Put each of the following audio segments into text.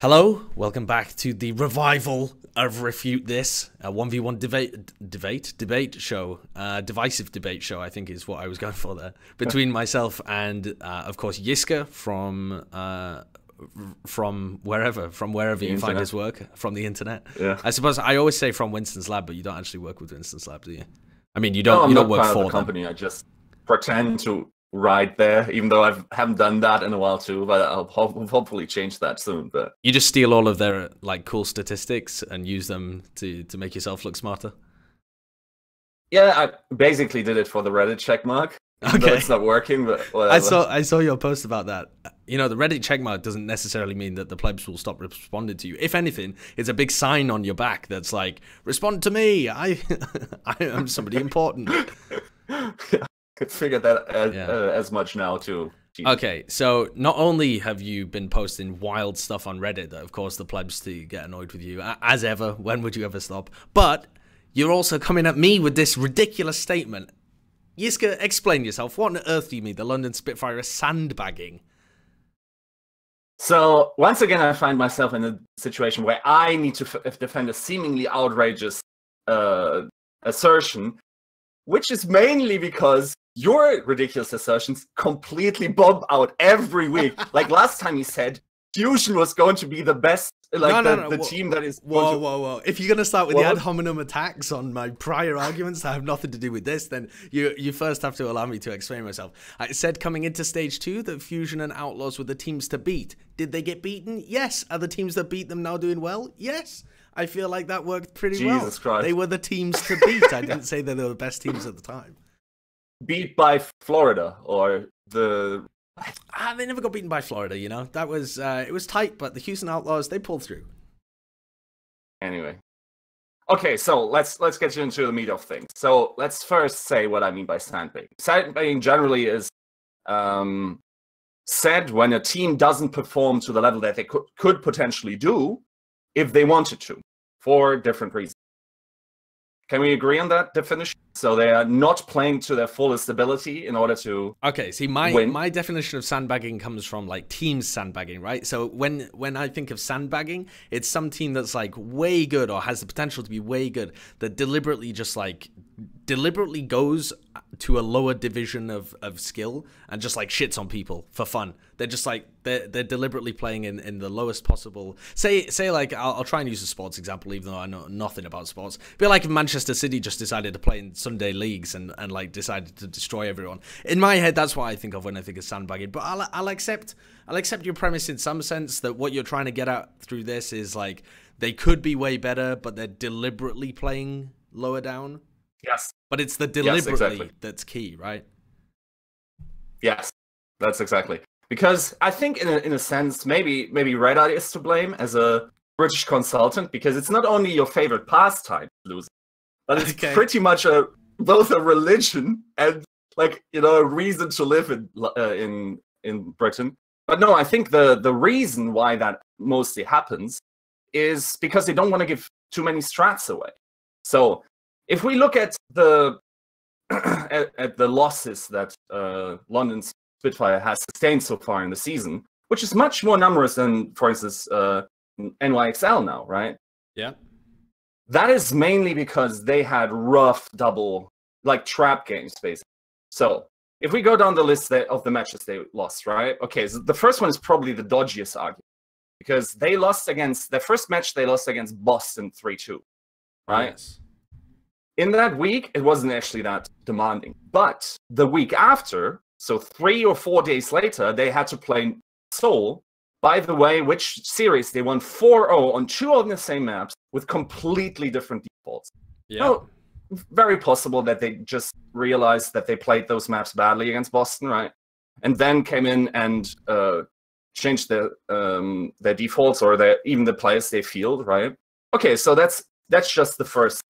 Hello, welcome back to the revival of Refute This, a 1v1 debate show, divisive debate show, I think is what I was going for there, between myself and, of course, Yiska from wherever you find his work, from the internet. Yeah. I suppose I always say from Winston's Lab, but you don't actually work with Winston's Lab, do you? I mean, you don't work for the company. I just pretend to write there, even though I haven't done that in a while too, but I'll hopefully change that soon. But you just steal all of their like cool statistics and use them to make yourself look smarter. Yeah, I basically did it for the Reddit checkmark. Okay, it's not working, but whatever. I saw your post about that. You know, the Reddit checkmark doesn't necessarily mean that the plebs will stop responding to you. If anything, it's a big sign on your back that's like, respond to me. I am somebody important. Yeah. Could figure that as much now too. Jesus. Okay, so not only have you been posting wild stuff on Reddit that, of course, the plebs to get annoyed with you, as ever, when would you ever stop? But you're also coming at me with this ridiculous statement. Yiska, explain yourself. What on earth do you mean the London Spitfire is sandbagging? So, once again, I find myself in a situation where I need to defend a seemingly outrageous assertion, which is mainly because your ridiculous assertions completely bomb out every week. Like last time you said Fusion was going to be the best, like the team that is... Whoa. If you're going to start with the ad hominem attacks on my prior arguments that have nothing to do with this, then you first have to allow me to explain myself. I said coming into Stage 2 that Fusion and Outlaws were the teams to beat. Did they get beaten? Yes. Are the teams that beat them now doing well? Yes. I feel like that worked pretty well. Jesus Christ. They were the teams to beat. I didn't say that they were the best teams at the time. Beat by Florida or the... They never got beaten by Florida, you know. That was it was tight, but the Houston Outlaws, they pulled through. Anyway. Okay, so let's get into the meat of things. So let's first say what I mean by sandbagging. Sandbagging generally is said when a team doesn't perform to the level that they could potentially do if they wanted to, for different reasons. Can we agree on that definition? So they are not playing to their fullest ability in order to win. My definition of sandbagging comes from like team sandbagging, right? So when I think of sandbagging, it's some team that's like way good or has the potential to be way good that deliberately goes to a lower division of skill and just like shits on people for fun. They're just like they're deliberately playing in the lowest possible. Say like I'll try and use a sports example, even though I know nothing about sports. It'd be like if Manchester City just decided to play in Sunday leagues and like decided to destroy everyone. In my head, that's what I think of when I think of sandbagging. But I'll accept your premise in some sense that what you're trying to get at through this is like they could be way better, but they're deliberately playing lower down. Yes. But it's the deliberately exactly. That's key, right? Yes, that's exactly. Because I think in a sense, maybe Red Eye is to blame as a British consultant, because it's not only your favorite pastime, losing, but it's pretty much both a religion and like, you know, a reason to live in Britain. But no, I think the reason why that mostly happens is because they don't want to give too many strats away. So if we look at the at the losses that London Spitfire has sustained so far in the season, which is much more numerous than, for instance, NYXL now, right? Yeah. That is mainly because they had rough double, like trap games, basically. So if we go down the list of the matches they lost, right? Okay, so the first one is probably the dodgiest argument, because they lost against, their first match they lost against Boston 3-2, right? Yes. In that week, it wasn't actually that demanding. But the week after, so 3 or 4 days later, they had to play Seoul. By the way, which series they won 4-0 on 2 of the same maps with completely different defaults. Yeah. Now, very possible that they just realized that they played those maps badly against Boston, right? And then came in and changed their defaults or even the players they field, right? Okay, so that's just the first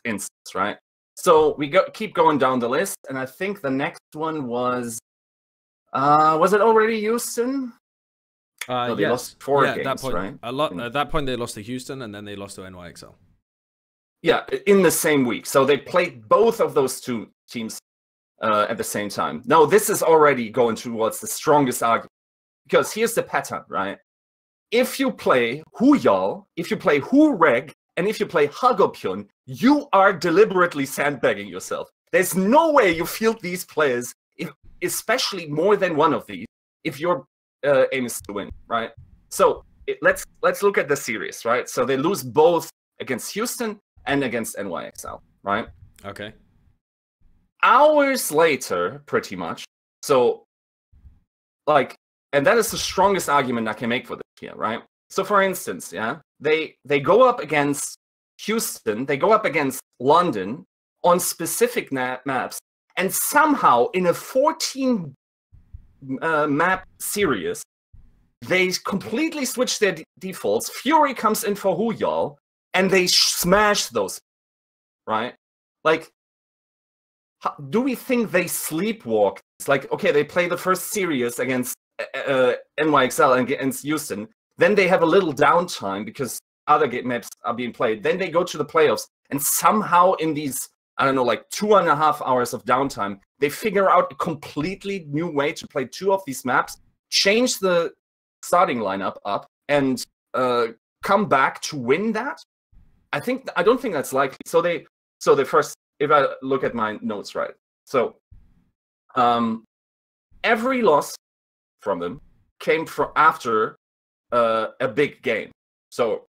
instance, right? So we keep going down the list, and I think the next one was it already Houston? No, they lost 4 games, at that point, right? At that point, they lost to Houston, and then they lost to NYXL. Yeah, in the same week. So they played both of those two teams at the same time. Now, this is already going towards the strongest argument, because here's the pattern, right? If you play Huyal, if you play Hu Reg, and if you play Hagopyun, you are deliberately sandbagging yourself. There's no way you field these players, especially more than one of these, if your aim is to win, right? So let's look at the series, right? So they lose both against Houston and against NYXL, right? Okay. Hours later, pretty much. So, like, and that is the strongest argument I can make for this here, right? So, for instance, yeah, they go up against Houston, they go up against London on specific maps, and somehow in a 14 map series, they completely switch their defaults. Fury comes in for Huyal, and they smash those, right? Like, do we think they sleepwalk? It's like, okay, they play the first series against NYXL and against Houston. Then they have a little downtime because other maps are being played. Then they go to the playoffs, and somehow in these, I don't know, like 2.5 hours of downtime, they figure out a completely new way to play 2 of these maps, change the starting lineup up, and come back to win that. I don't think that's likely. So they first, if I look at my notes right, so every loss from them came from after a big game. So,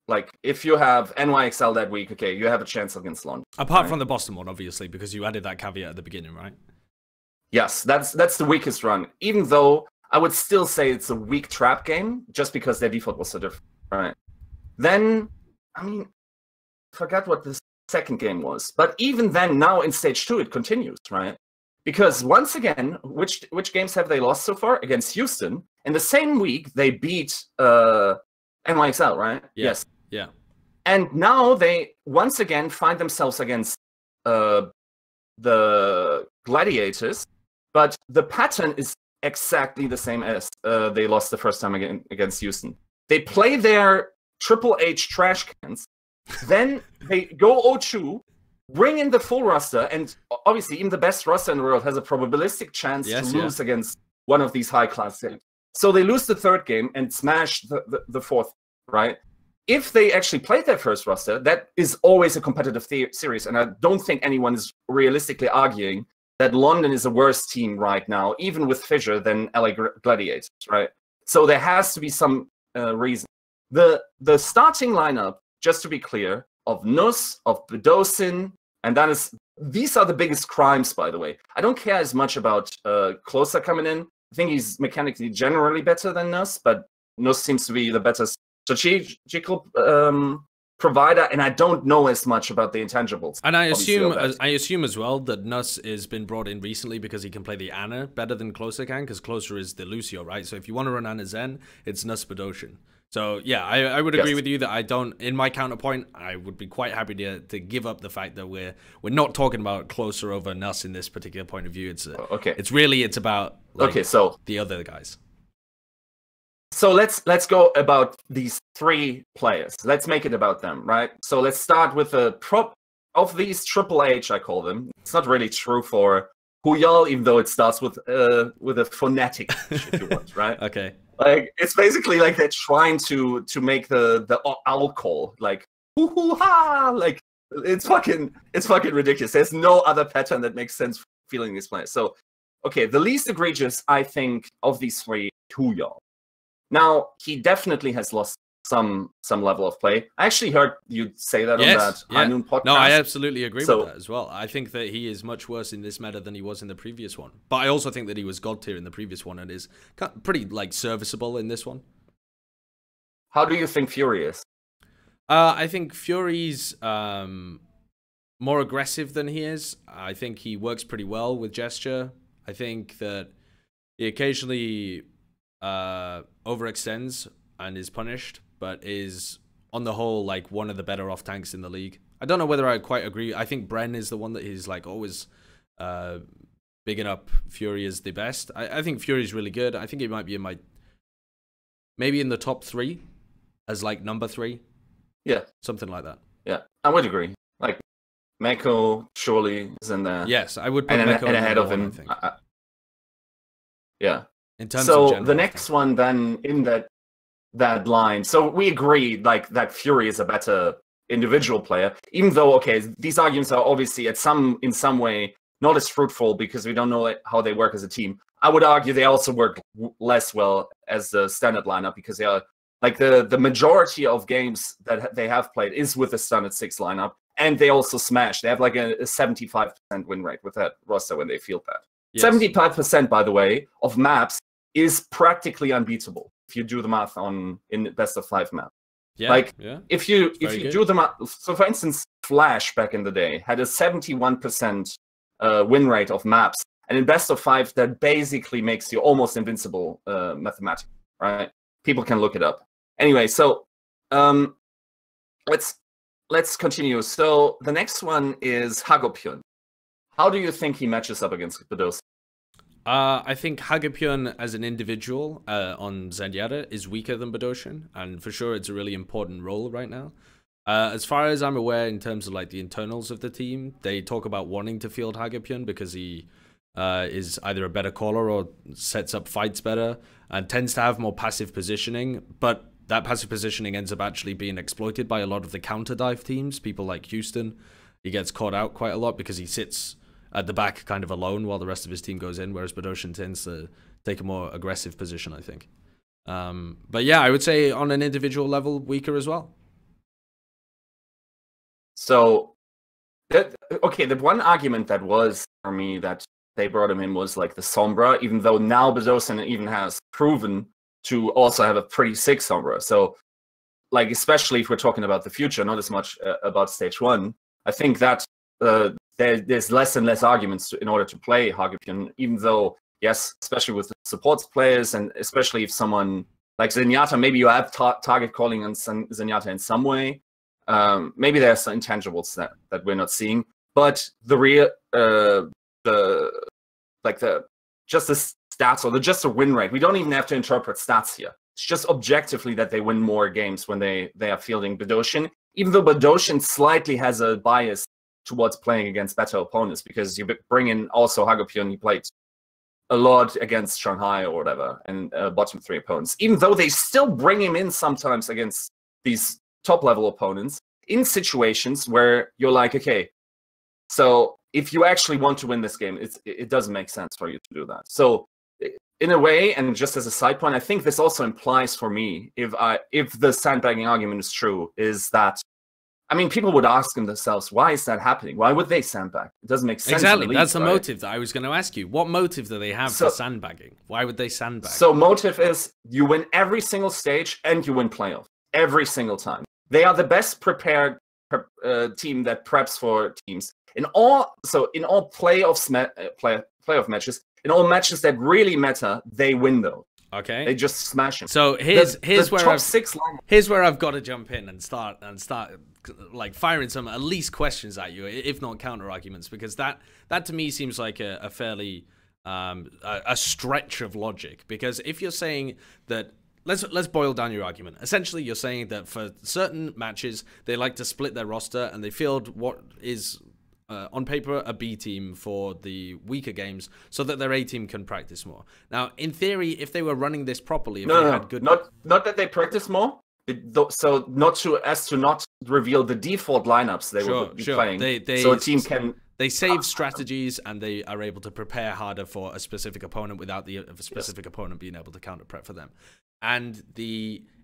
like, if you have NYXL that week, okay, you have a chance against London. Apart from the Boston one, obviously, because you added that caveat at the beginning, right? Yes, that's the weakest run. Even though I would still say it's a weak trap game, just because their default was so different. Right. Then, I mean, I forgot what the second game was. But even then, now in stage 2, it continues, right? Because once again, which games have they lost so far? Against Houston. In the same week, they beat NYXL, right? Yeah. Yes. Yeah. And now they once again find themselves against the Gladiators, but the pattern is exactly the same as they lost the first time against Houston. They play their Triple H trash cans, then they go 0-2, bring in the full roster, and obviously even the best roster in the world has a probabilistic chance to lose against one of these high-class teams. So they lose the third game and smash the fourth, right? If they actually played their first roster, that is always a competitive series, and I don't think anyone is realistically arguing that London is a worse team right now, even with Fissure, than LA Gladiators, right? So there has to be some reason. The starting lineup, just to be clear, of Nuss, of Bedosin, and these are the biggest crimes, by the way. I don't care as much about Closer coming in. I think he's mechanically generally better than Nuss, but Nuss seems to be the better strategical provider, and I don't know as much about the intangibles. And I assume as well that Nuss has been brought in recently because he can play the Ana better than Closer can, because Closer is the Lucio, right? So if you want to run Ana Zen, it's Nuss Bedosian. So yeah, I would agree with you that I don't. In my counterpoint, I would be quite happy to give up the fact that we're not talking about Closer over Nuss in this particular point of view. It's okay. It's about so the other guys. So let's go about these 3 players. Let's make it about them, right? So let's start with the prop of these Triple H, I call them. It's not really true for Huyal, even though it starts with a phonetic, if you want, right? Okay. Like, it's basically like they're trying to make the owl call, like hoo hoo ha, like it's fucking ridiculous. There's no other pattern that makes sense for feeling these players. So, okay, the least egregious, I think, of these 3, Huyal. Now, he definitely has lost some level of play. I actually heard you say that on that High Noon podcast. No, I absolutely agree with that as well. I think that he is much worse in this meta than he was in the previous one. But I also think that he was god tier in the previous one and is pretty serviceable in this one. How do you think Fury is? I think Fury's more aggressive than he is. I think he works pretty well with gesture. I think that he occasionally overextends and is punished, but is on the whole one of the better off tanks in the league. I don't know whether I quite agree. I think Bren is the one that he's always bigging up Fury as the best. I think Fury's really good. I think he might be in maybe in the top 3 as number 3. Yeah, something like that. Yeah, I would agree. Meko surely is in there. Yes, I would put Meko ahead of him. I think. Yeah. In terms of So general, the next one then in that line. So we agree like that Fury is a better individual player, even though okay, these arguments are obviously in some way not as fruitful because we don't know how they work as a team. I would argue they also work less well as the standard lineup because they are like the majority of games that they have played is with the standard 6 lineup, and they also smash. They have like a 75% win rate with that roster when they field that. Yes. 75%, by the way, of maps is practically unbeatable if you do the math in best of 5 map. Yeah, like yeah. if you do the math, so for instance, Flash back in the day had a 71% win rate of maps, and in best of 5 that basically makes you almost invincible mathematically, right? People can look it up. Anyway, so let's continue. So the next one is Hagopion. How do you think he matches up against Bedos? I think Hagopion as an individual on Zenyatta is weaker than Bedosian, and for sure it's a really important role right now. As far as I'm aware, in terms of like the internals of the team, they talk about wanting to field Hagopion because he is either a better caller or sets up fights better and tends to have more passive positioning, but that passive positioning ends up actually being exploited by a lot of the counter dive teams, people like Houston. He gets caught out quite a lot because he sits at the back kind of alone while the rest of his team goes in, whereas Bedosian tends to take a more aggressive position, I think. But yeah, I would say on an individual level, weaker as well. So, okay, the one argument that was for me that they brought him in was like the Sombra, even though now Bedosian even has proven to also have a pretty sick Sombra. So, like, especially if we're talking about the future, not as much about stage 1, I think that there's less and less arguments in order to play Hagopion, even though, yes, especially with the supports players, and especially if someone like Zenyatta, maybe you have target calling on Zenyatta in some way. Maybe there's some intangibles that we're not seeing, but the real, just the stats or just the win rate, we don't even have to interpret stats here. It's just objectively that they win more games when they are fielding Bedosian, even though Bedosian slightly has a bias towards playing against better opponents, because you bring in also Hagopion, he played a lot against Shanghai or whatever, and bottom 3 opponents, even though they still bring him in sometimes against these top-level opponents in situations where you're like, okay, so if you actually want to win this game, it doesn't make sense for you to do that. So in a way, and just as a side point, I think this also implies for me, if the sandbagging argument is true, is that, I mean, people would ask themselves, why is that happening? Why would they sandbag? It doesn't make sense. Exactly. That's the motive that I was going to ask you. What motive do they have for sandbagging? Why would they sandbag? So motive is you win every single stage and you win playoff every single time. They are the best prepared team that preps for teams. In all playoff matches, in all matches that really matter, they win though. Okay. They just smash them. So here's where I've got to jump in and start like firing some at least questions at you, if not counter arguments, because that to me seems like a fairly a stretch of logic. Because if you're saying that, let's boil down your argument. Essentially, you're saying that for certain matches they like to split their roster and they field what is on paper a B team for the weaker games, so that their A team can practice more. Now, in theory, if they were running this properly, not that they practice more. So not to reveal the default lineups they would be playing. So a team can. They save strategies and they are able to prepare harder for a specific opponent without the specific opponent being able to counter prep for them. And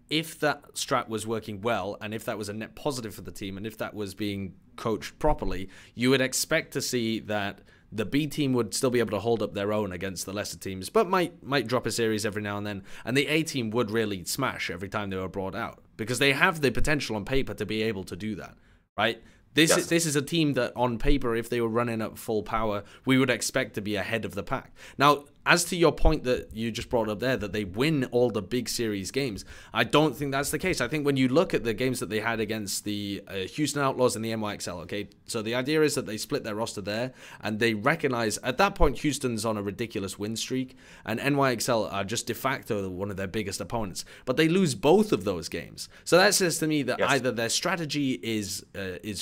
if that strat was working well, and if that was a net positive for the team, and if that was being coached properly, you would expect to see that the B team would still be able to hold up their own against the lesser teams, but might drop a series every now and then, and the A team would really smash every time they were brought out, because they have the potential on paper to be able to do that, right? This is a team that on paper, if they were running at full power, we would expect to be ahead of the pack. Now, as to your point that you just brought up there, that they win all the big series games, I don't think that's the case. I think when you look at the games that they had against the Houston Outlaws and the NYXL, okay, so the idea is that they split their roster there, and they recognize at that point Houston's on a ridiculous win streak, and NYXL are just de facto one of their biggest opponents, but they lose both of those games. So that says to me that either their strategy is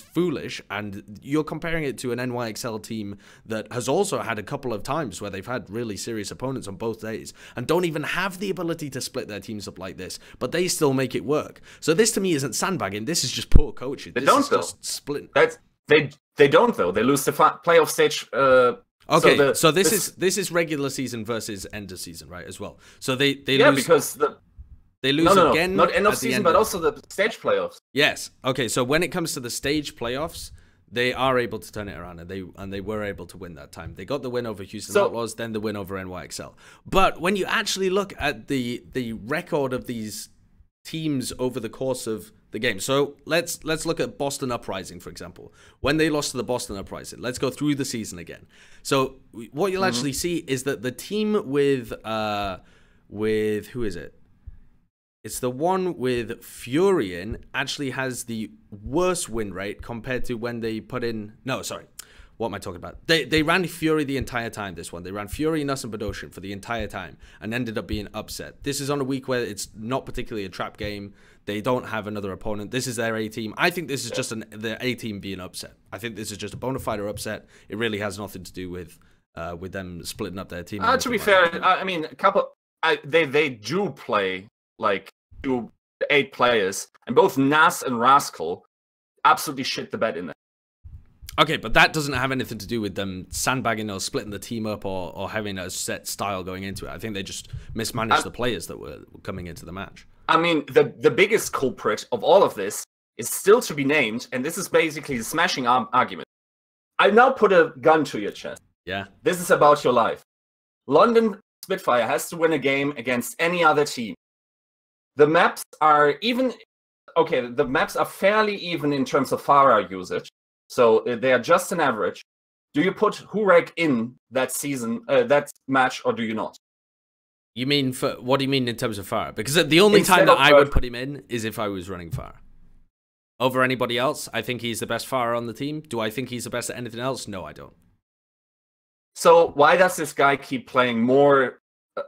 foolish, and you're comparing it to an NYXL team that has also had a couple of times where they've had really serious serious opponents on both days and don't even have the ability to split their teams up like this, but they still make it work. So this to me isn't sandbagging. This is just poor coaching. They this don't is though. Just splitting. They don't though. They lose the playoff stage. Okay, so this is regular season versus end of season, right? As well. So they lose because they lose again. Not end of season, but also the stage playoffs. Yes. Okay. So when it comes to the stage playoffs, they are able to turn it around, and they were able to win that time. They got the win over Houston Outlaws, then the win over NYXL. But when you actually look at the record of these teams over the course of the game, so let's look at Boston Uprising, for example. When they lost to the Boston Uprising, let's go through the season again. So what you'll actually see is that the team with who is it? It's the one with Furion actually has the worst win rate compared to when they put in... No, sorry. What am I talking about? They ran Fury the entire time, this one. They ran Fury, Nuss, and Badoshin for the entire time and ended up being upset. This is on a week where it's not particularly a trap game. They don't have another opponent. This is their A-team. I think this is just their A-team being upset. I think this is just a bona fide upset. It really has nothing to do with them splitting up their team. To be fair, I mean, they do play like 8 players, and both Nas and Rascal absolutely shit the bed in there. Okay, but that doesn't have anything to do with them sandbagging or splitting the team up or having a set style going into it. I think they just mismanaged the players that were coming into the match. I mean, the biggest culprit of all of this is still to be named, and this is basically the smashing argument. I now put a gun to your chest. Yeah. This is about your life. London Spitfire has to win a game against any other team. The maps are even... Okay, the maps are fairly even in terms of Farah usage. So they are just an average. Do you put Hurek in that season, that match, or do you not? You mean what do you mean in terms of Farah? Because the only time that I would put him in is if I was running Farah. Over anybody else, I think he's the best Farah on the team. Do I think he's the best at anything else? No, I don't. So why does this guy keep playing more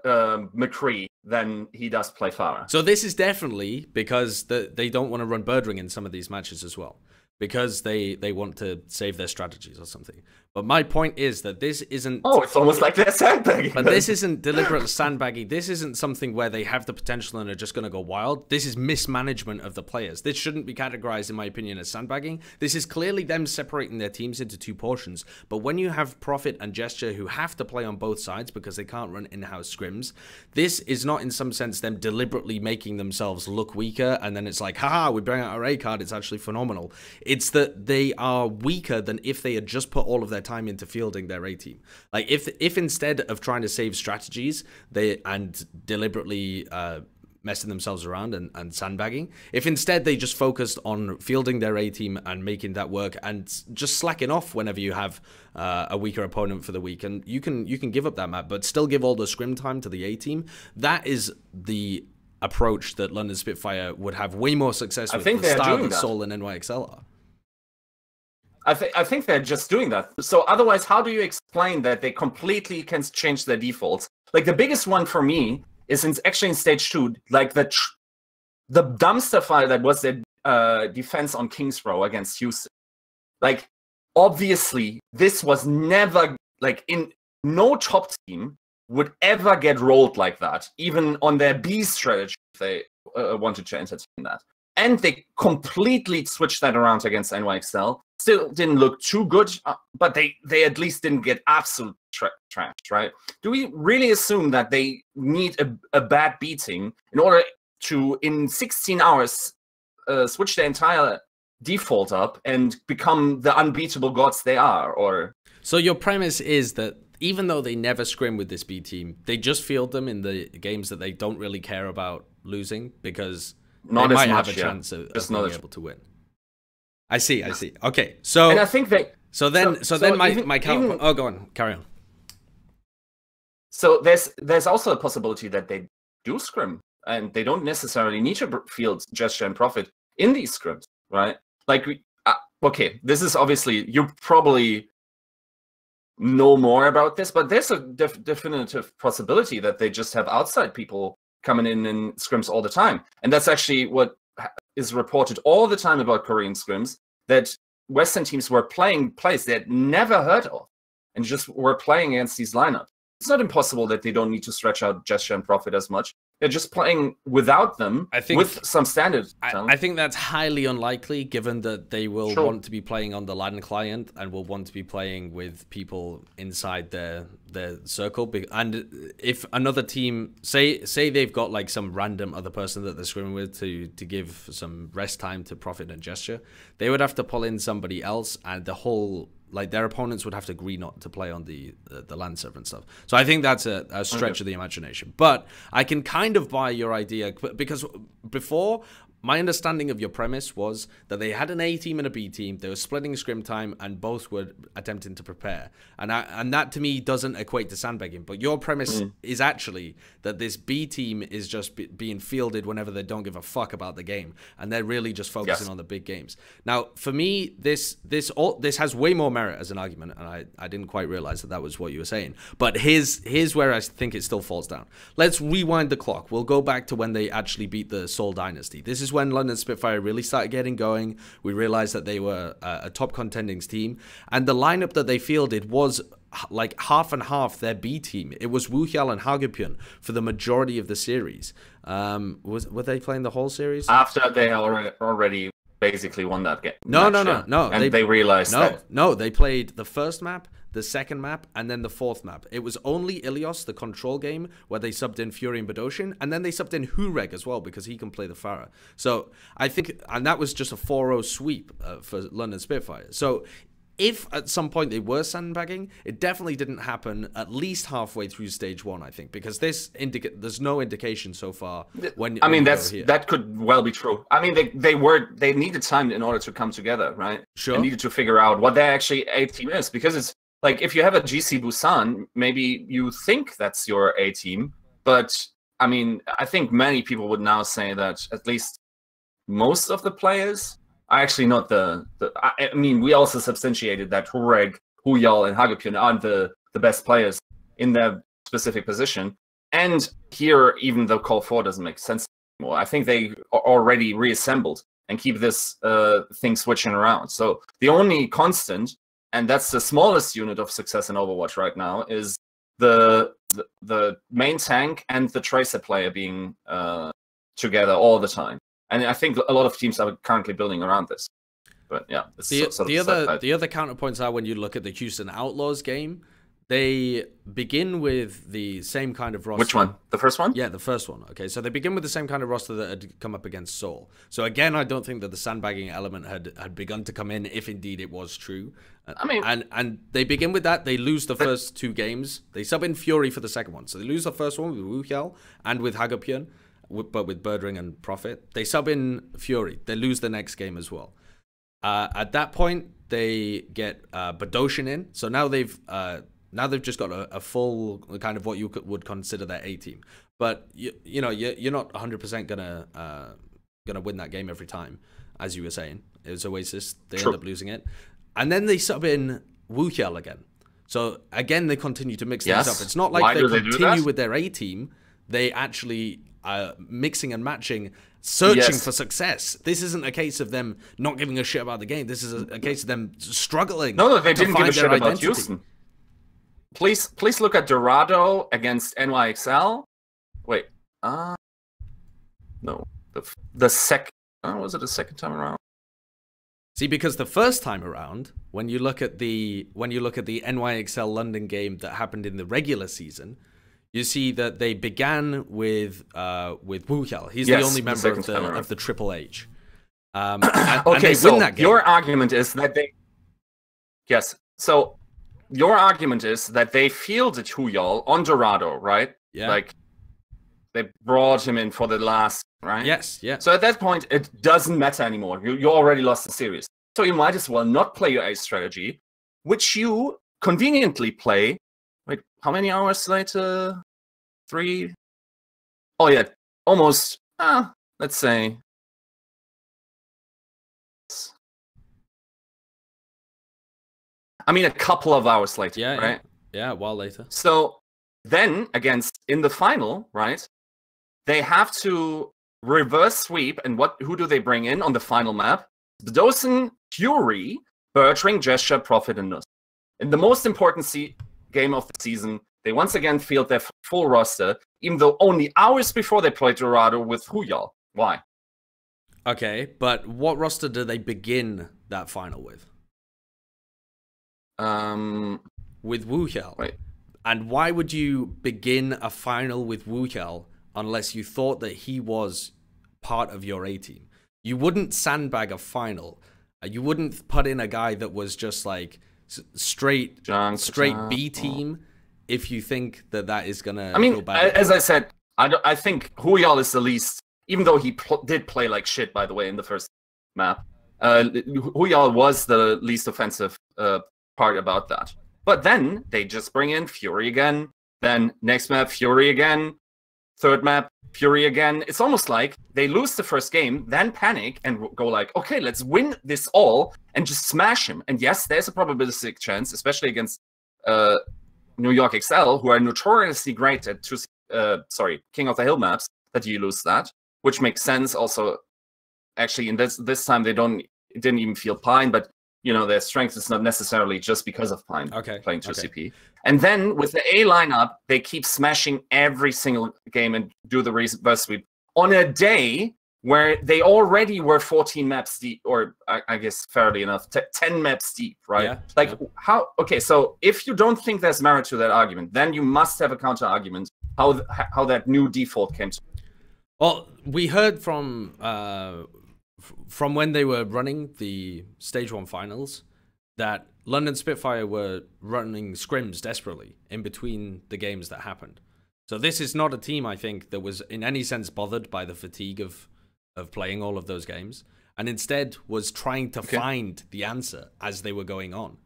McCree than he does play Farah? So this is definitely because they don't want to run Birdring in some of these matches as well. Because they want to save their strategies or something. But my point is that this isn't... Oh, it's almost like they're sandbagging. But this isn't deliberate sandbagging. This isn't something where they have the potential and are just going to go wild. This is mismanagement of the players. This shouldn't be categorized, in my opinion, as sandbagging. This is clearly them separating their teams into 2 portions. But when you have Profit and Gesture who have to play on both sides because they can't run in-house scrims, this is not in some sense them deliberately making themselves look weaker and then it's like, haha, we bring out our A card, it's actually phenomenal. It's that they are weaker than if they had just put all of their time into fielding their A-team. Like if instead of trying to save strategies and deliberately messing themselves around and sandbagging, if instead they just focused on fielding their A-team and making that work and just slacking off whenever you have a weaker opponent for the week, and you can give up that map but still give all the scrim time to the A-team, that is the approach that London Spitfire would have way more success with. The style that Seoul and NYXL are. I think they're just doing that. So otherwise, how do you explain that they completely can change their defaults? Like the biggest one for me is actually in stage 2, like the dumpster fire that was their defense on Kings Row against Houston. Like obviously, this was never like in no top team would ever get rolled like that, even on their B strategy if they wanted to entertain that. And they completely switched that around against NYXL. Still didn't look too good, but they at least didn't get absolute trashed, right? Do we really assume that they need a bad beating in order to, in 16 hours, switch their entire default up and become the unbeatable gods they are? Or so your premise is that even though they never scrim with this B team, they just field them in the games that they don't really care about losing because they might have a chance of being able to win. I see. Okay, so and I think they so then my counter. Oh, go on, carry on. So there's also a possibility that they do scrim and they don't necessarily need to field Gesture and Profit in these scrims, right? Like okay, this is obviously you probably know more about this, but there's a definitive possibility that they just have outside people coming in scrims all the time, and that's actually what is reported all the time about Korean scrims, that Western teams were playing plays they had never heard of and just were playing against these lineups. it's not impossible that they don't need to stretch out Gesture and Profit as much. They're just playing without them, with some standard talent. I think that's highly unlikely, given that they will want to be playing on the LAN client and will want to be playing with people inside their circle. And if another team, say they've got like some random other person that they're scrimming with to give some rest time to Profit and Gesture, they would have to pull in somebody else, and the whole... like their opponents would have to agree not to play on the LAN server and stuff. So I think that's a stretch of the imagination. But I can kind of buy your idea, because before, my understanding of your premise was that they had an A team and a B team. They were splitting scrim time, and both were attempting to prepare. And that to me doesn't equate to sandbagging. But your premise is actually that this B team is just being fielded whenever they don't give a fuck about the game, and they're really just focusing on the big games. Now, for me, this has way more merit as an argument, and I didn't quite realize that was what you were saying. But here's where I think it still falls down. Let's rewind the clock. We'll go back to when they actually beat the Seoul Dynasty. This is when London Spitfire really started getting going. We realized that they were a top contending team, and the lineup that they fielded was like half and half their B team. It was Wuhyal and Hagupyeon for the majority of the series. Were they playing the whole series? After they already basically won that game. No. And they realized that. No, they played the first map, the second map, and then the fourth map. It was only Ilios, the control game, where they subbed in Fury and Badoshin, and then they subbed in Hureg as well, because he can play the Pharah. So I think, and that was just a 4-0 sweep for London Spitfire. So if at some point they were sandbagging, it definitely didn't happen at least halfway through stage 1, I think, because there's no indication so far. That could well be true. I mean, they needed time in order to come together, right? Sure. They needed to figure out what their actually A team is, because it's like, if you have a GC Busan, maybe you think that's your A team, but I mean, I think many people would now say that at least most of the players are actually not I mean, we also substantiated that Hureg, Huyal, and Hagupyeon aren't the best players in their specific position. And here, even though Call 4 doesn't make sense anymore, I think they are already reassembled and keep this thing switching around. So the only constant, and that's the smallest unit of success in Overwatch right now, is the main tank and the tracer player being together all the time. And I think a lot of teams are currently building around this. But yeah, the other counterpoints are, when you look at the Houston Outlaws game, they begin with the same kind of roster. Which one? The first one? Yeah, the first one. Okay, so they begin with the same kind of roster that had come up against Seoul. So again, I don't think that the sandbagging element had begun to come in, if indeed it was true. I mean, and they begin with that. They lose the first 2 games. They sub in Fury for the second one. So they lose the first one with Wuhyal and with Hagupyeon, but with Birdring and Profit. They sub in Fury. They lose the next game as well. At that point, they get Badoshin in. So now they've just got a full kind of what you would consider their A team. But you're not 100% gonna win that game every time, as you were saying. It was Oasis. They end up losing it, and then they sub in Wuhyal again. So again, they continue to mix things up. It's not like they continue with their A team. They actually mixing and matching, searching for success. This isn't a case of them not giving a shit about the game. This is a case of them struggling. No, they didn't give a shit about Houston. Please look at Dorado against NYXL. Wait, no, the second. Was it the second time around? See, because the first time around, when you look at the NYXL London game that happened in the regular season, you see that they began with Wuhyal. He's the only member of the Triple H. Okay, so your argument is that they... Yes, so your argument is that they fielded Huyal on Dorado, right? Yeah. Like, they brought him in for the last, right? Yes, yeah. So at that point, it doesn't matter anymore. You already lost the series. So you might as well not play your A strategy, which you conveniently play. Wait, how many hours later? 3? Oh yeah, almost, let's say. I mean, a couple of hours later, right? Yeah, a while later. So then, in the final, right, they have to reverse sweep, and who do they bring in on the final map? Dosen, Fury, Birdring, Gesture, Profit, and Nuss. In the most important game of the season, They once again field their full roster, even though only hours before they played Dorado with Huyal. Why? Okay, but what roster do they begin that final with? With Wuxiao. Wait. And why would you begin a final with Wuxiao unless you thought that he was part of your A team? You wouldn't sandbag a final. You wouldn't put in a guy that was just like straight B team if you think that that is gonna. I mean, feel bad. as I said, I think Huyal is the least. Even though he did play like shit, by the way, in the first map, Huyal was the least offensive part about that. But then they just bring in Fury again. Then next map, Fury again. Third map, Fury again. It's almost like they lose the first game, then panic and go like, okay, let's win this all and just smash him. And yes, there's a probabilistic chance, especially against New York XL, who are notoriously great at King of the Hill maps, that you lose that, which makes sense. Also, actually, in this time it didn't even feel Pine, but you know, their strength is not necessarily just because of Pine playing 2CP. And then with the A lineup, they keep smashing every single game and do the reverse sweep on a day where they already were 14 maps deep, or I guess fairly enough, 10 maps deep, right? Yeah, like how? Okay, so if you don't think there's merit to that argument, then you must have a counter argument how that new default came to. Well, we heard from when they were running the Stage 1 finals that London Spitfire were running scrims desperately in between the games that happened. So this is not a team, I think, that was in any sense bothered by the fatigue of playing all of those games, and instead was trying to find the answer as they were going on.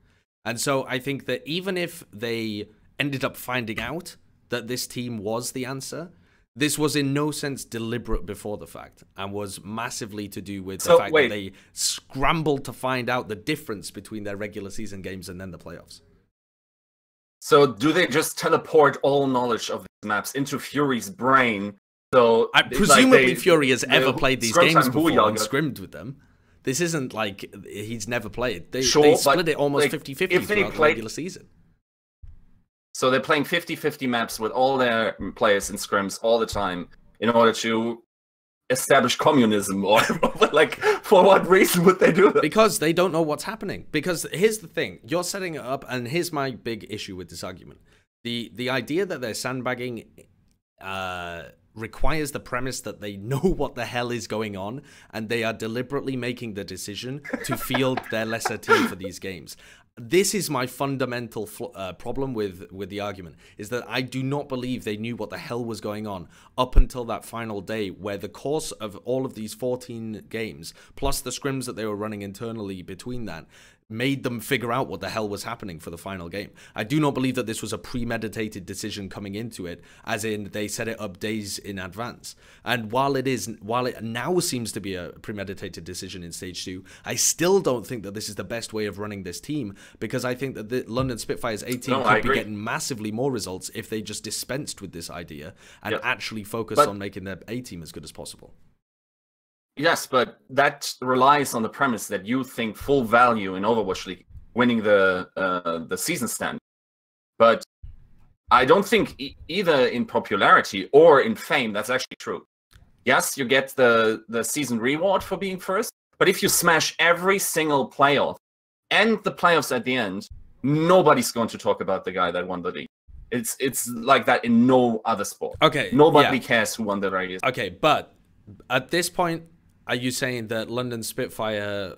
And so I think that even if they ended up finding out that this team was the answer, this was in no sense deliberate before the fact, and was massively to do with the fact that they scrambled to find out the difference between their regular season games and then the playoffs. So do they just teleport all knowledge of these maps into Fury's brain? So presumably Fury has ever played these games before and scrimmed with them. This isn't like he's never played. They split it almost 50-50 throughout the regular season. So they're playing 50-50 maps with all their players in scrims all the time in order to establish communism, or like, for what reason would they do that? Because they don't know what's happening. Because here's the thing, you're setting it up, and here's my big issue with this argument. The idea that they're sandbagging requires the premise that they know what the hell is going on, and they are deliberately making the decision to field their lesser team for these games. This is my fundamental problem with the argument, is that I do not believe they knew what the hell was going on up until that final day, where the course of all of these 14 games, plus the scrims that they were running internally between that, made them figure out what the hell was happening for the final game. I do not believe that this was a premeditated decision coming into it, as in they set it up days in advance. And while it now seems to be a premeditated decision in Stage 2, I still don't think that this is the best way of running this team, because I think that the London Spitfire's A team could be getting massively more results if they just dispensed with this idea and actually focused on making their A team as good as possible. Yes, but that relies on the premise that you think full value in Overwatch League winning the season stand. But I don't think either in popularity or in fame that's actually true. Yes, you get the season reward for being first, but if you smash every single playoff and the playoffs at the end, nobody's going to talk about the guy that won the league. It's like that in no other sport. Okay. Nobody cares who won the race. Okay, but at this point, are you saying that London Spitfire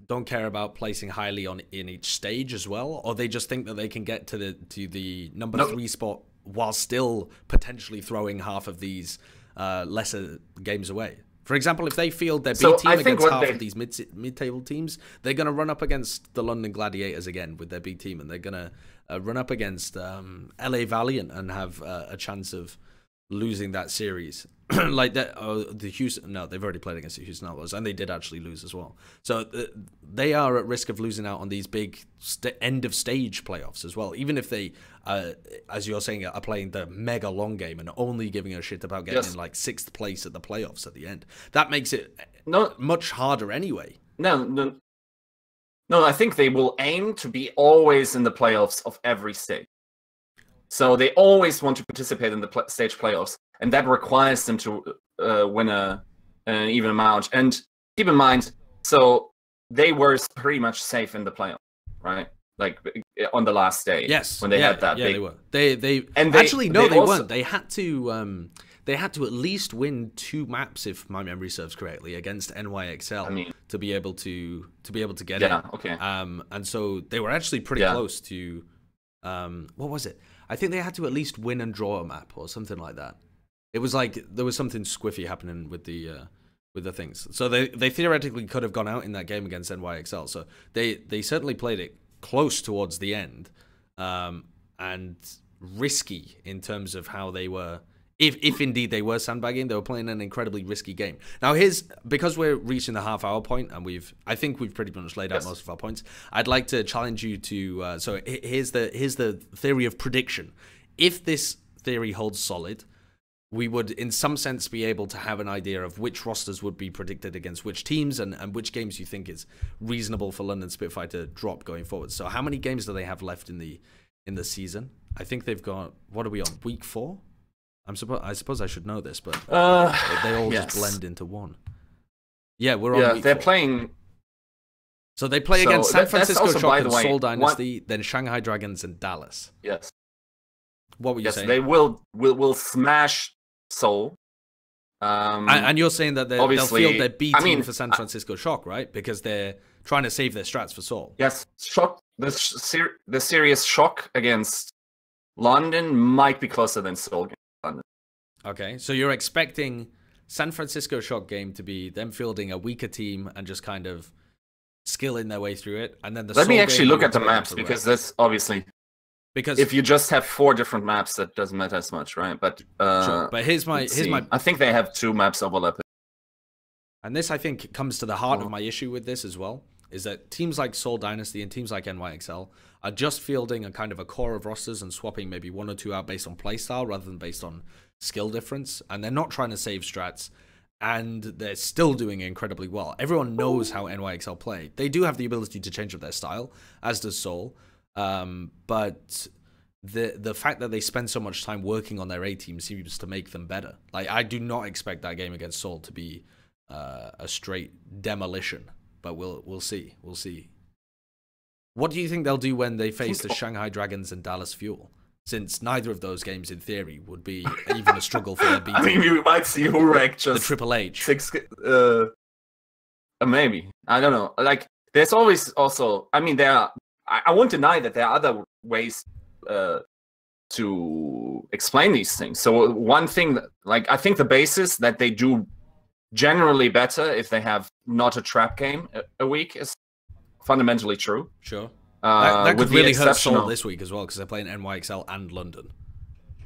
don't care about placing highly in each stage as well, or they just think that they can get to the number 3 spot while still potentially throwing half of these lesser games away? For example, if they field their B team against half of these mid-table teams, they're going to run up against the London Gladiators again with their B team, and they're going to run up against LA Valiant and have a chance of losing that series. Like that, the Houston. No, they've already played against the Houston Outlaws, and they did actually lose as well. So they are at risk of losing out on these big end of stage playoffs as well. Even if they, as you're saying, are playing the mega long game and only giving a shit about getting in like 6th place at the playoffs at the end, that makes it much harder anyway. No. I think they will aim to be always in the playoffs of every stage. So they always want to participate in the stage playoffs, and that requires them to win an even amount. And keep in mind, so they were pretty much safe in the playoffs, right? Like on the last day, yes, when they had that. Yeah, big... they were. They actually no, they weren't. They had to. They had to at least win 2 maps, if my memory serves correctly, against NYXL to be able to get in. Yeah, okay. And so they were actually pretty close to. What was it? I think they had to at least win and draw a map or something like that. It was like there was something squiffy happening with the things. So they theoretically could have gone out in that game against NYXL. So they certainly played it close towards the end, and risky in terms of how they were. If indeed they were sandbagging, they were playing an incredibly risky game. Now because we're reaching the half-hour point, and I think we've pretty much laid out most of our points. I'd like to challenge you to. So here's the theory of prediction. If this theory holds solid, we would, in some sense, be able to have an idea of which rosters would be predicted against which teams, and which games you think is reasonable for London Spitfire to drop going forward. So how many games do they have left in the season? I think they've got. What are we on? Week 4. I suppose I should know this, but they all just blend into one. Yeah, we're on week 4. Playing. So they play against San Francisco Shock and Seoul Dynasty, then Shanghai Dragons and Dallas. Yes. What were you saying? They will smash Seoul. And you're saying that they'll field their B team for San Francisco Shock, right? Because they're trying to save their strats for Seoul. Yes, Shock. The serious Shock against London might be closer than Seoul. Okay, so you're expecting San Francisco Shock game to be them fielding a weaker team and just kind of skilling their way through it, and then let me actually look at the maps, because that's obviously if you just have 4 different maps, that doesn't matter as much, right? But sure. But here's my I think they have 2 maps overlapping, and this I think comes to the heart of my issue with this as well. Is that teams like Seoul Dynasty and teams like NYXL are just fielding a kind of a core of rosters and swapping maybe 1 or 2 out based on playstyle rather than based on skill difference, and they're not trying to save strats, and they're still doing incredibly well. Everyone knows how NYXL play. They do have the ability to change up their style, as does Seoul, but the fact that they spend so much time working on their A team seems to make them better. Like, I do not expect that game against Seoul to be a straight demolition. But we'll see. We'll see. What do you think they'll do when they face the Shanghai Dragons and Dallas Fuel? Since neither of those games, in theory, would be even a struggle for their B team. I mean, we might see Hurek just the Triple H. 6, maybe. I don't know. Like, there's always also. I mean, I won't deny that there are other ways to explain these things. So one thing, I think the basis that they do generally better if they have not a trap game a week is fundamentally true. Sure. That could really hurt Seoul this week as well, because they're playing NYXL and London.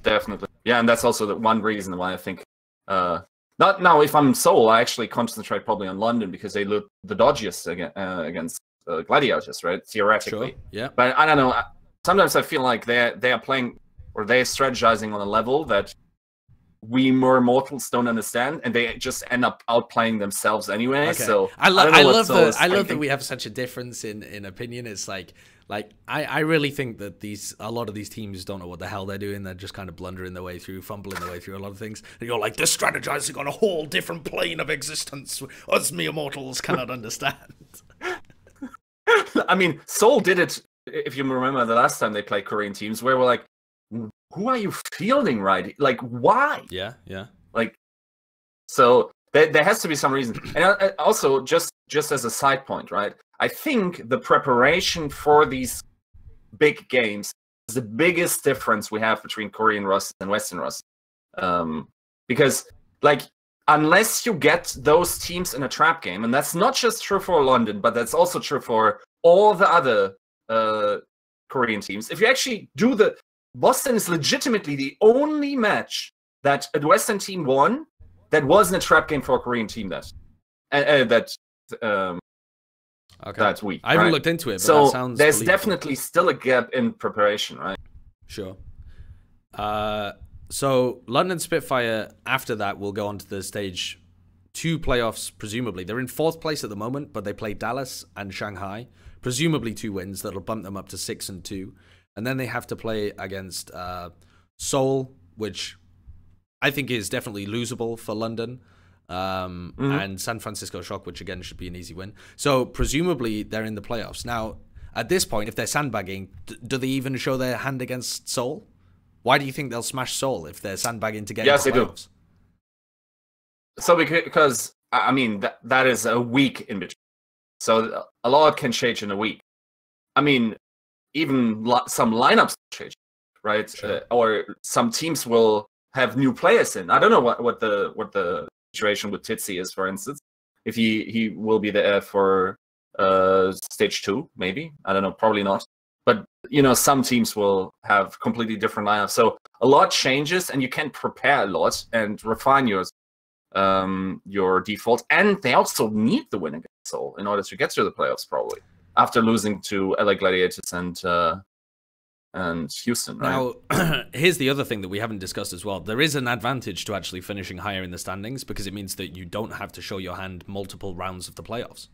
Definitely. Yeah, and that's also the one reason why I think... not now, if I'm Seoul, I actually concentrate probably on London, because they look the dodgiest against Gladiators, right? Theoretically. Sure. Yeah. But I don't know. Sometimes I feel like they are playing, or they're strategizing on a level that we more mortals don't understand, and they just end up outplaying themselves anyway. Okay. So I love that we have such a difference in opinion. It's like I really think that a lot of these teams don't know what the hell they're doing. They're just kind of blundering their way through, fumbling their way through a lot of things. And you're like, they're strategizing on a whole different plane of existence us mere mortals cannot understand. I mean, Seoul did it. If you remember the last time they played Korean teams, where we're like, who are you fielding, right? Like, why? Yeah. Like, so there has to be some reason. And also, just as a side point, right? I think the preparation for these big games is the biggest difference we have between Korean rosters and Western rosters. Because, unless you get those teams in a trap game, and that's not just true for London, but that's also true for all the other Korean teams. If you actually do Boston is legitimately the only match that a Western team won that wasn't a trap game for a Korean team that week. I haven't looked into it, but so that sounds there's believable. Definitely still a gap in preparation, right? Sure. So London Spitfire, after that, will go on to the stage 2 playoffs, presumably. They're in 4th place at the moment, but they play Dallas and Shanghai. Presumably 2 wins that'll bump them up to 6 and 2. and then they have to play against Seoul, which I think is definitely losable for London, and San Francisco Shock, which again should be an easy win. So presumably they're in the playoffs. Now, at this point, if they're sandbagging, do they even show their hand against Seoul? Why do you think they'll smash Seoul if they're sandbagging to get into the playoffs? So because I mean that is a week in between, so a lot can change in a week. I mean, even some lineups change, right? Sure. Or some teams will have new players in. I don't know what the situation with Titsi is, for instance. If he will be there for stage 2, maybe. I don't know, probably not. But you know, some teams will have completely different lineups. So a lot changes, and you can prepare a lot and refine your default. And they also need the win against Seoul in order to get to the playoffs, probably after losing to LA Gladiators and Houston. Right? Now, here's the other thing that we haven't discussed as well. There is an advantage to actually finishing higher in the standings because it means that you don't have to show your hand multiple rounds of the playoffs.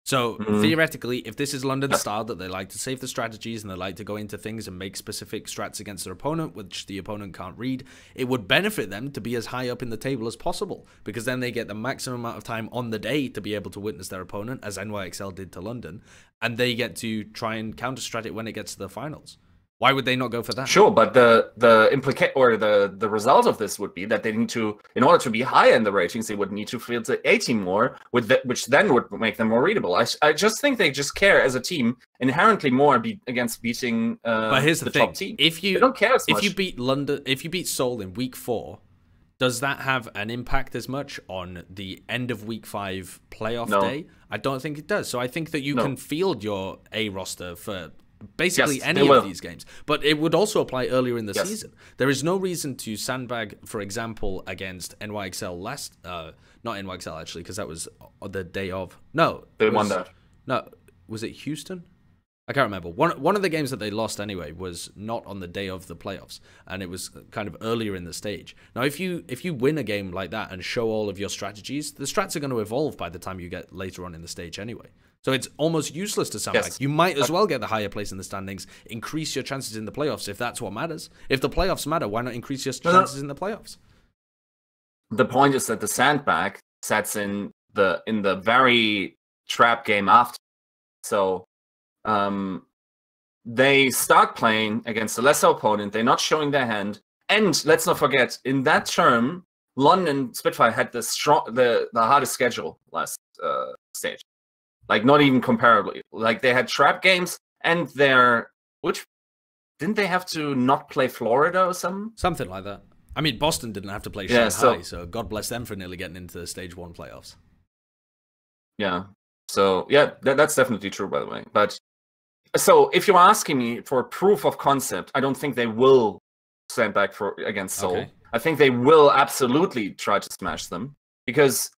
So theoretically, if this is London's style, that they like to save the strategies and they like to go into things and make specific strats against their opponent, which the opponent can't read, it would benefit them to be as high up in the table as possible, because then they get the maximum amount of time on the day to be able to witness their opponent, as NYXL did to London, and they get to try and counter-strat it when it gets to the finals. Why would they not go for that? Sure, but the result of this would be that they need to, in order to be higher in the ratings, they would need to field the A team more, which then would make them more readable. I just think they just care as a team inherently more against beating but here's the top team. If you they don't care as much. If you beat London, if you beat Seoul in week 4, does that have an impact as much on the end of week 5 playoff day? I don't think it does. So I think that you can field your A roster for basically any of these games, but it would also apply earlier in the season. There is no reason to sandbag, for example, against NYXL not NYXL actually, because that was the day of. No, they won that. No, was it Houston? I can't remember. One of the games that they lost anyway was not on the day of the playoffs, and it was kind of earlier in the stage. Now, if you win a game like that and show all of your strategies, the strats are going to evolve by the time you get later on in the stage anyway. So it's almost useless to sandbag. You might as well get the higher place in the standings, increase your chances in the playoffs if that's what matters. If the playoffs matter, why not increase your chances in the playoffs? The point is that the sandbag sets in the very trap game after. So they start playing against a lesser opponent. They're not showing their hand. And let's not forget, in that term, London Spitfire had the hardest schedule last stage. Like, not even comparably. Like, they had trap games, and didn't they have to not play Florida or something? Something like that. I mean, Boston didn't have to play Shanghai, so God bless them for nearly getting into the stage 1 playoffs. Yeah. So, yeah, that's definitely true, by the way. But, so, if you're asking me for proof of concept, I don't think they will sandbag against Seoul. Okay. I think they will absolutely try to smash them, because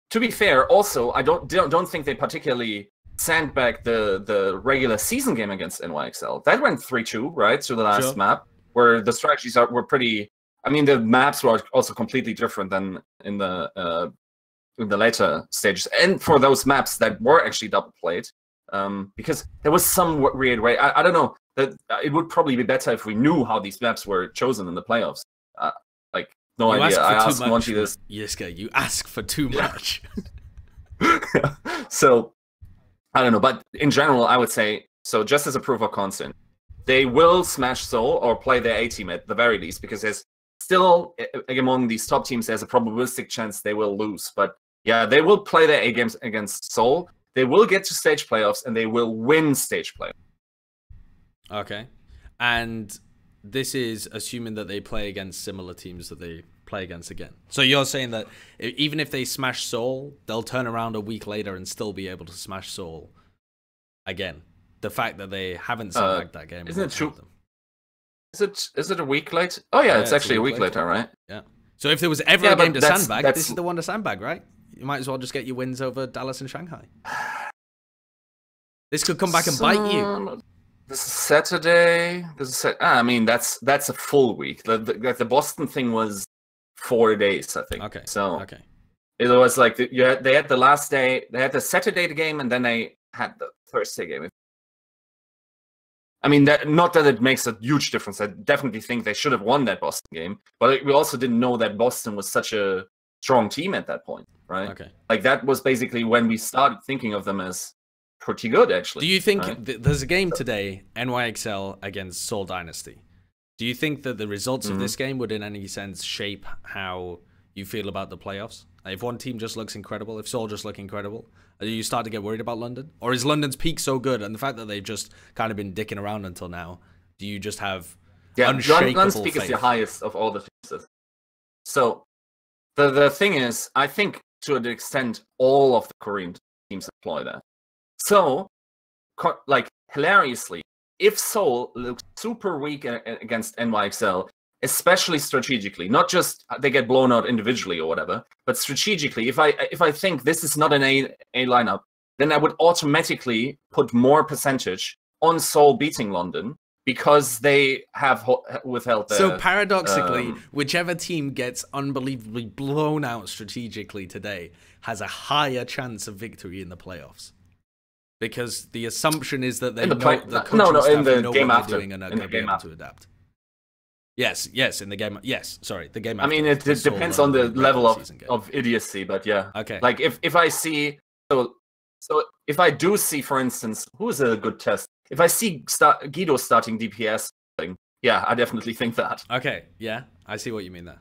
to be fair, also, I don't think they particularly sandbagged the regular season game against NYXL. That went 3-2, right, to the last map, where the strategies were pretty. I mean, the maps were also completely different than in the later stages, and for those maps that were actually double played, because there was some weird way. I don't know, that it would probably be better if we knew how these maps were chosen in the playoffs. No idea. I asked Monty this. Yiska, you ask for too much. So, I don't know. But in general, I would say, so just as a proof of concept, they will smash Seoul or play their A team at the very least, because there's still, among these top teams, there's a probabilistic chance they will lose. But yeah, they will play their A games against Seoul. They will get to stage playoffs, and they will win stage playoffs. Okay. And this is assuming that they play against similar teams that they play against again. So you're saying that even if they smash Seoul, they'll turn around a week later and still be able to smash Seoul again. The fact that they haven't sandbagged that game. Isn't it true? Is it a week late? Oh yeah, it's actually a week later, right? Yeah. So if there was ever a game to sandbag, this is the one to sandbag, right? You might as well just get your wins over Dallas and Shanghai. This could come back and bite you. This is Saturday. I mean, that's a full week. The Boston thing was 4 days, I think. Okay. So okay. It was like they had the last day. They had the Saturday game, and then they had the Thursday game. I mean, not that it makes a huge difference. I definitely think they should have won that Boston game, but we also didn't know that Boston was such a strong team at that point, right? Okay. Like that was basically when we started thinking of them as pretty good, actually. Do you think right? there's a game today, NYXL against Seoul Dynasty? Do you think that the results of this game would in any sense shape how you feel about the playoffs? If one team just looks incredible, if Seoul just look incredible, do you start to get worried about London? Or is London's peak so good, and the fact that they've just kind of been dicking around until now, do you just have unshakable London's peak faith? is the highest of all the teams. So the thing is, I think to an extent, all of the Korean teams employ that. So, like, hilariously, if Seoul looks super weak against NYXL, especially strategically, not just they get blown out individually or whatever, but strategically, if I think this is not an A lineup, then I would automatically put more percentage on Seoul beating London because they have withheld their... So paradoxically, whichever team gets unbelievably blown out strategically today has a higher chance of victory in the playoffs. Because the assumption is that they know the coaching staff in the know game what after, they're doing and are going to be able to adapt. Yes, in the game. Yes, sorry, the game. I mean, it depends on the level of idiocy, but yeah. Okay. Like if I see so if I do see, for instance, who's a good test? If I see Guido starting DPS, yeah, I definitely think that. Okay, yeah, I see what you mean there.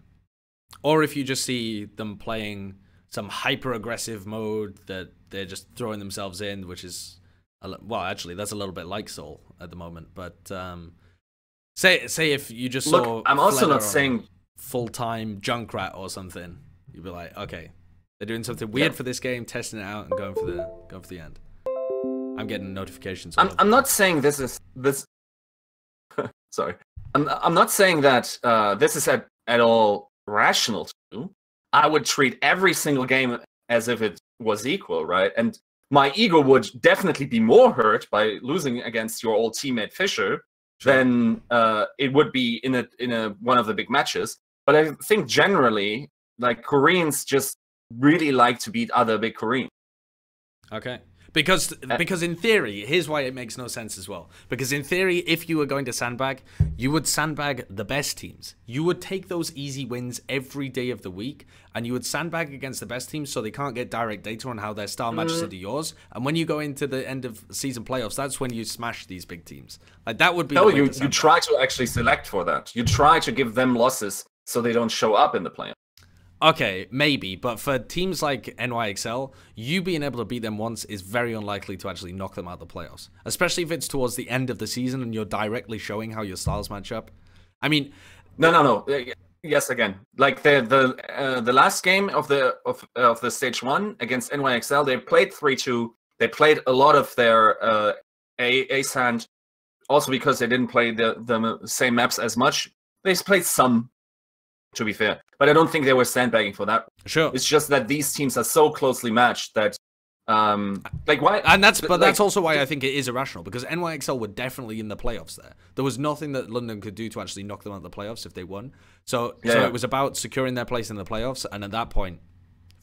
Or if you just see them playing some hyper-aggressive mode that they're just throwing themselves in, which is, well, actually, that's a little bit like Seoul at the moment. But say if you just saw, I'm also not saying full-time Junkrat or something, you'd be like, okay, they're doing something weird for this game, testing it out, and going for the end. I'm getting notifications. I'm not saying this. Sorry, I'm not saying that this is at all rational to do. I would treat every single game as if it was equal, right? And my ego would definitely be more hurt by losing against your old teammate Fischer than it would be in a one of the big matches. But I think generally, like, Koreans just really like to beat other big Koreans. Okay. Because in theory, here's why it makes no sense as well. Because in theory, if you were going to sandbag, you would sandbag the best teams. You would take those easy wins every day of the week, and you would sandbag against the best teams so they can't get direct data on how their style matches into yours. And when you go into the end of season playoffs, that's when you smash these big teams. Like, that would be no, you try to actually select for that. You try to give them losses so they don't show up in the playoffs. Okay, maybe, but for teams like NYXL, you being able to beat them once is very unlikely to actually knock them out of the playoffs, especially if it's towards the end of the season and you're directly showing how your styles match up. I mean, no. Yes, again, like the last game of the stage 1 against NYXL, they played 3-2. They played a lot of their ace hand, also because they didn't play the same maps as much. They played some, to be fair, but I don't think they were sandbagging for that. Sure, it's just that these teams are so closely matched that, like, why? And that's also why I think it is irrational, because NYXL were definitely in the playoffs there. There was nothing that London could do to actually knock them out of the playoffs if they won. So it was about securing their place in the playoffs, and at that point,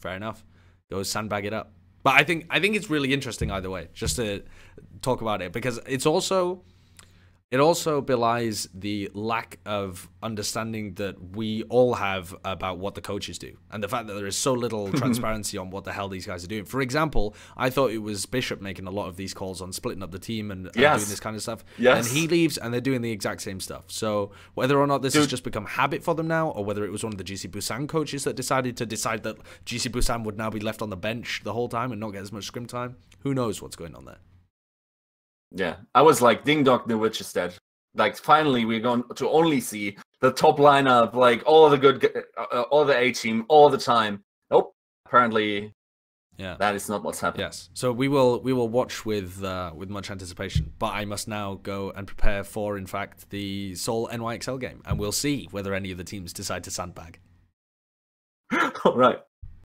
fair enough, go sandbag it up. But I think it's really interesting either way, just to talk about it, because it also belies the lack of understanding that we all have about what the coaches do, and the fact that there is so little transparency on what the hell these guys are doing. For example, I thought it was Bishop making a lot of these calls on splitting up the team and doing this kind of stuff. Yes. And he leaves, and they're doing the exact same stuff. So whether or not this has just become habit for them now, or whether it was one of the GC Busan coaches that decided that GC Busan would now be left on the bench the whole time and not get as much scrim time, who knows what's going on there. Yeah, I was like, ding dong, the witch is dead. Like, finally, we're going to only see the top lineup, like all the A team, all the time. Nope. Apparently, that is not what's happening. Yes. So we will watch with much anticipation. But I must now go and prepare for, in fact, the Seoul NYXL game, and we'll see whether any of the teams decide to sandbag. All right.